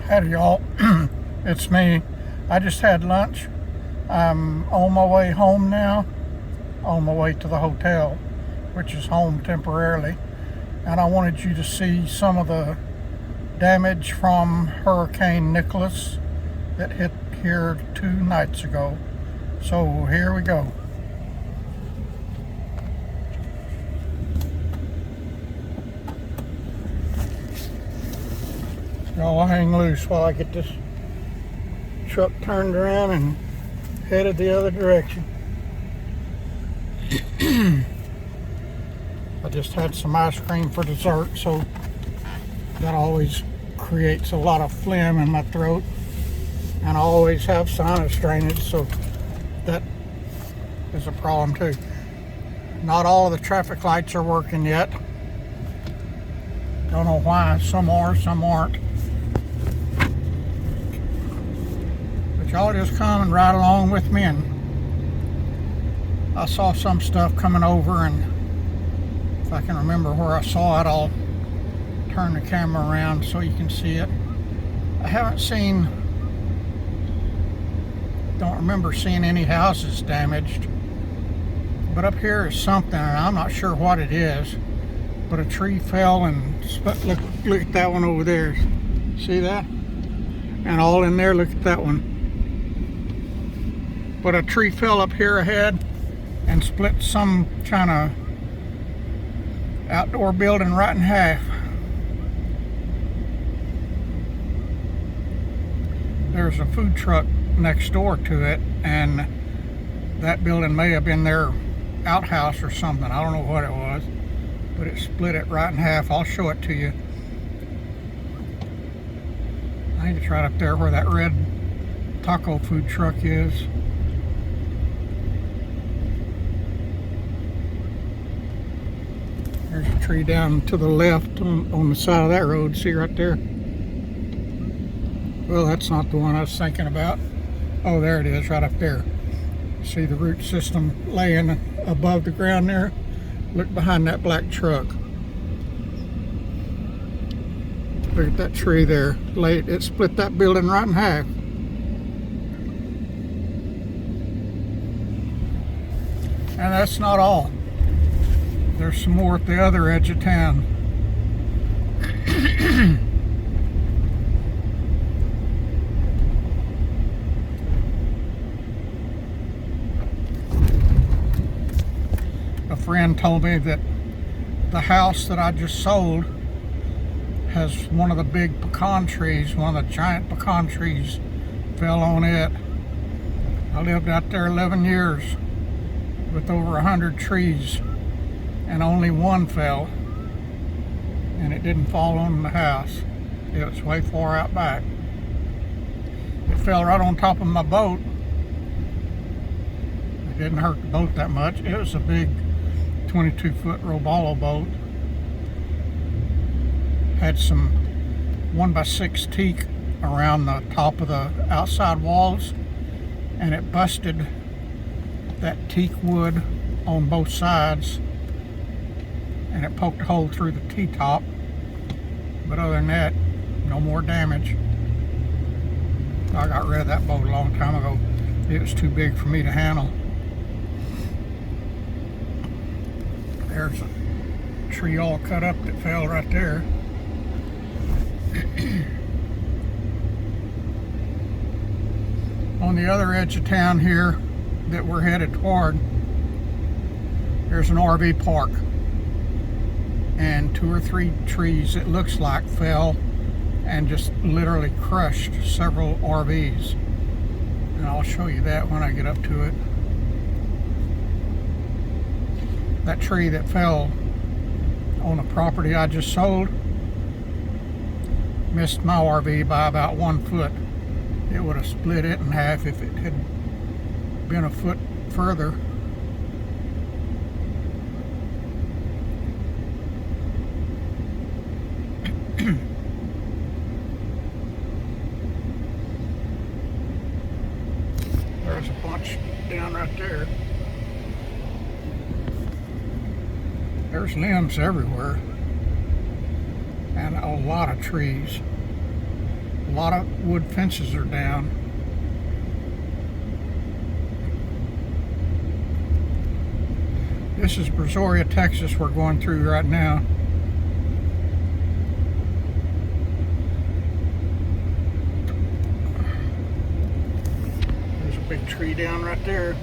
Howdy y'all, it's me. I just had lunch. I'm on my way home now, on my way to the hotel, which is home temporarily. And I wanted you to see some of the damage from Hurricane Nicholas that hit here 2 nights ago. So here we go. Y'all hang loose while I get this truck turned around and headed the other direction. I just had some ice cream for dessert, so that always creates a lot of phlegm in my throat, and I always have sinus drainage, so that is a problem too. Not all of the traffic lights are working yet. Don't know why. Some are, some aren't. But y'all just come and ride along with me, and I saw some stuff coming over, and if I can remember where I saw it, I'll turn the camera around so you can see it. I haven't seen, don't remember seeing any houses damaged, but up here is something, and I'm not sure what it is, but a tree fell and look at that one over there. See that? And all in there, look at that one. But a tree fell up here ahead and split some kind of outdoor building right in half. There's a food truck next door to it, and that building may have been their outhouse or something. I don't know what it was, but it split it right in half. I'll show it to you. I think it's right up there where that red taco food truck is. There's a tree down to the left on the side of that road. See right there? Well, that's not the one I was thinking about. Oh, there it is, right up there. See the root system laying above the ground there? Look behind that black truck. Look at that tree there. It split that building right in half. And that's not all. There's some more at the other edge of town. A friend told me that the house that I just sold has one of the big pecan trees, one of the giant pecan trees fell on it. I lived out there 11 years with over 100 trees, and only one fell, and it didn't fall on the house. It was way far out back. It fell right on top of my boat. It didn't hurt the boat that much. It was a big 22-foot Robalo boat. Had some 1x6 teak around the top of the outside walls, and it busted that teak wood on both sides, and it poked a hole through the T-top. But other than that, no more damage. I got rid of that boat a long time ago. It was too big for me to handle. There's a tree all cut up that fell right there. On the other edge of town here that we're headed toward, there's an RV park, and 2 or 3 trees, it looks like, fell and just literally crushed several RVs, and I'll show you that when I get up to it. That tree that fell on the property I just sold missed my RV by about 1 foot. It would have split it in half if it had been a foot further. There's a bunch down right there. There's limbs everywhere, and a lot of trees. A lot of wood fences are down. This is Brazoria, Texas we're going through right now. There's a big tree down right there.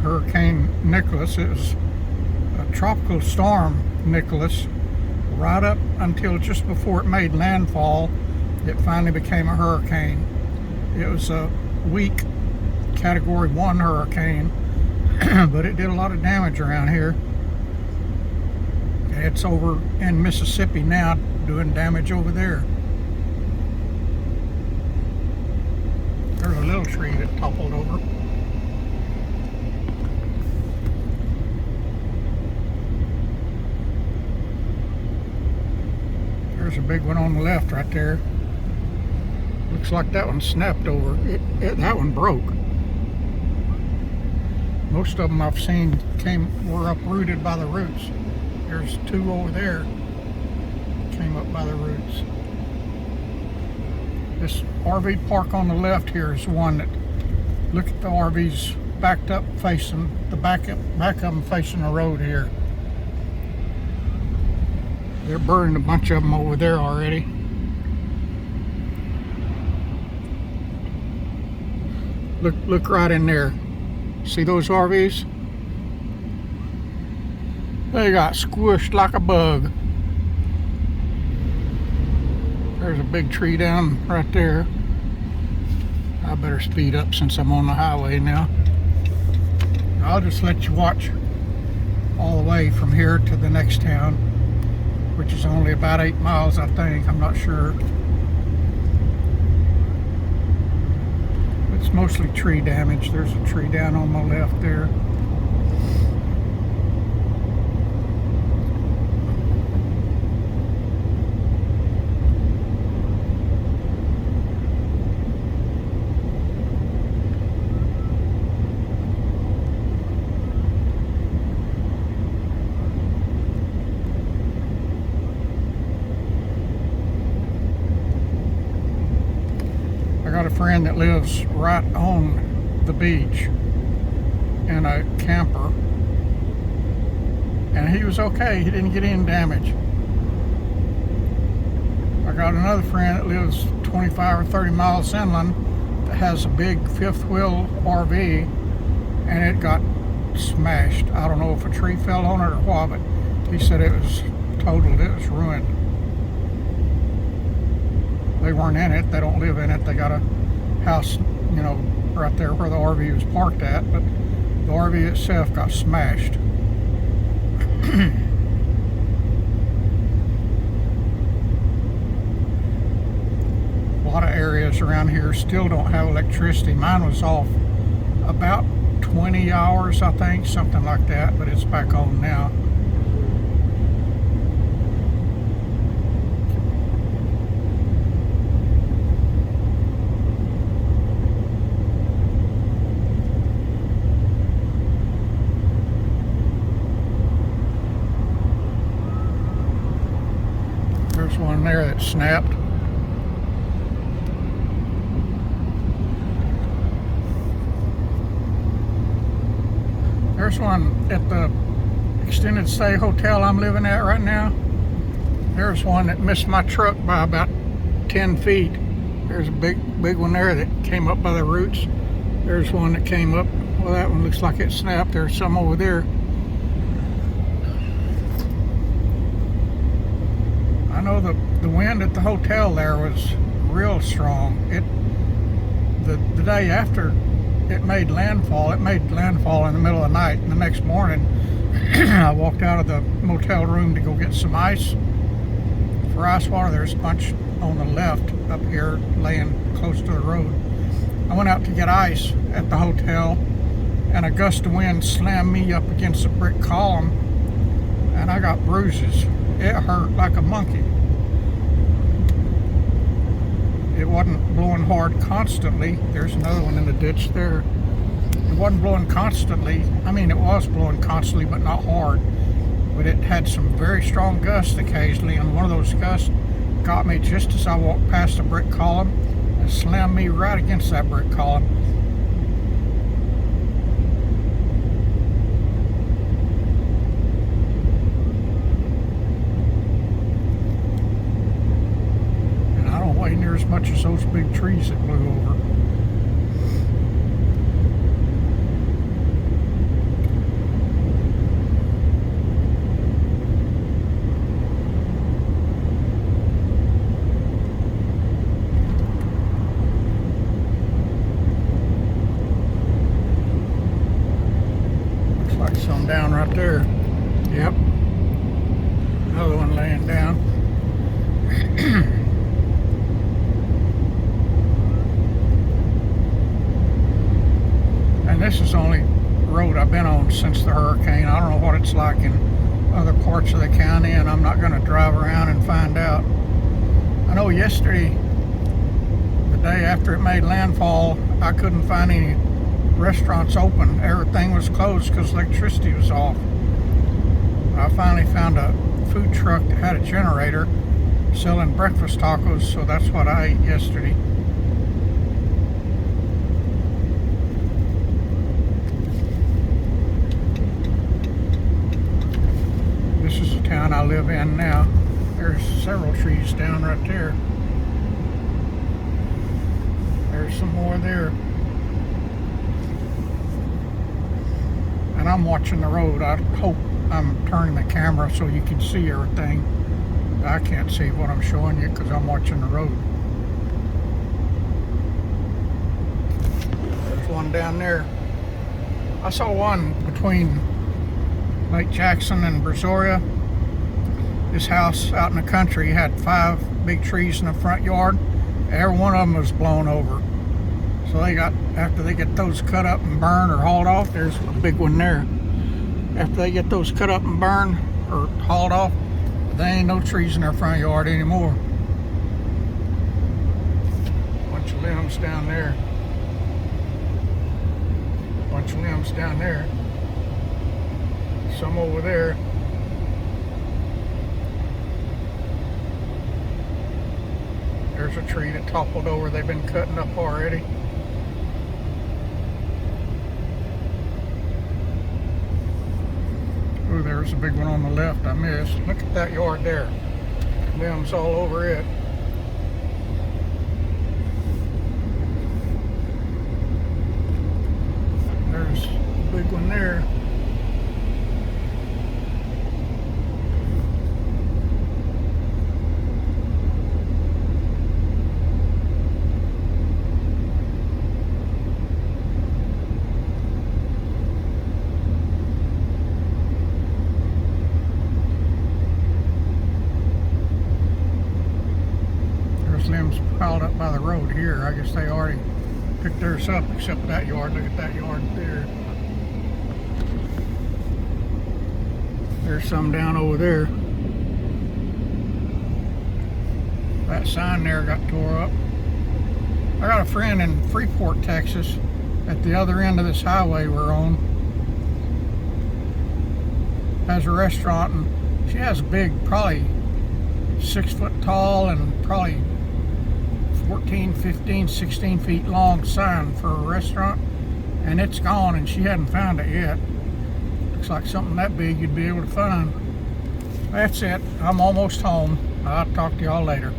Hurricane Nicholas. It was a tropical storm, Nicholas, right up until just before it made landfall. It finally became a hurricane. It was a weak Category 1 hurricane, but it did a lot of damage around here. It's over in Mississippi now, doing damage over there. There's a little tree that toppled over. There's a big one on the left right there. Looks like that one snapped over. That one broke. Most of them I've seen were uprooted by the roots. There's two over there came up by the roots. This RV park on the left here is one that, look at the RVs backed up facing the back of them facing the road here. They're burning a bunch of them over there already. Look right in there. See those RVs? They got squished like a bug. There's a big tree down right there. I better speed up since I'm on the highway now. I'll just let you watch all the way from here to the next town, which is only about 8 miles, I think. I'm not sure. It's mostly tree damage. There's a tree down on my left there. I got a friend that lives right on the beach in a camper, and he was okay. He didn't get any damage. I got another friend that lives 25 or 30 miles inland that has a big fifth wheel RV, and it got smashed. I don't know if a tree fell on it or what, but he said it was totaled. It was ruined. They weren't in it. They don't live in it. They got a house, you know, right there where the RV was parked at, but the RV itself got smashed. A lot of areas around here still don't have electricity. Mine was off about 20 hours, I think, something like that, but it's back on now. There's one there that snapped. There's one at the extended stay hotel I'm living at right now. There's one that missed my truck by about 10 feet. There's a big one there that came up by the roots. There's one that came up. Well, that one looks like it snapped. There's some over there. I know know, the wind at the hotel there was real strong. The day after it made landfall in the middle of the night. And the next morning, I walked out of the motel room to go get some ice for ice water. There's a bunch on the left up here laying close to the road. I went out to get ice at the hotel, and a gust of wind slammed me up against a brick column, and I got bruises. It hurt like a monkey. It wasn't blowing hard constantly. There's another one in the ditch there. It wasn't blowing constantly. I mean, it was blowing constantly, but not hard. But it had some very strong gusts occasionally, and one of those gusts got me just as I walked past a brick column and slammed me right against that brick column. And I don't weigh near as much as those big trees that blew over. Some down right there. Yep. Another one laying down. And this is the only road I've been on since the hurricane. I don't know what it's like in other parts of the county, and I'm not going to drive around and find out. I know yesterday, the day after it made landfall, I couldn't find any restaurants open. Everything was closed because electricity was off. I finally found a food truck that had a generator selling breakfast tacos, so that's what I ate yesterday. This is the town I live in now. There's several trees down right there. There's some more there. And I'm watching the road. I hope I'm turning the camera so you can see everything. I can't see what I'm showing you because I'm watching the road. There's one down there. I saw one between Lake Jackson and Brazoria. This house out in the country had 5 big trees in the front yard. Every one of them was blown over. So after they get those cut up and burned or hauled off, there's a big one there. After they get those cut up and burned or hauled off, there ain't no trees in their front yard anymore. Bunch of limbs down there. Bunch of limbs down there. Some over there. There's a tree that toppled over. They've been cutting up already. Ooh, there's a big one on the left I missed. Look at that yard there. Limbs all over it. There's a big one there. Limbs piled up by the road here. I guess they already picked theirs up, except that yard. Look at that yard there. There's some down over there. That sign there got tore up. I got a friend in Freeport, Texas, at the other end of this highway we're on. Has a restaurant, and she has a big, probably 6 foot tall and probably 14, 15, 16 feet long sign for a restaurant, and it's gone, and she hadn't found it yet. Looks like something that big you'd be able to find. That's it. I'm almost home. I'll talk to y'all later.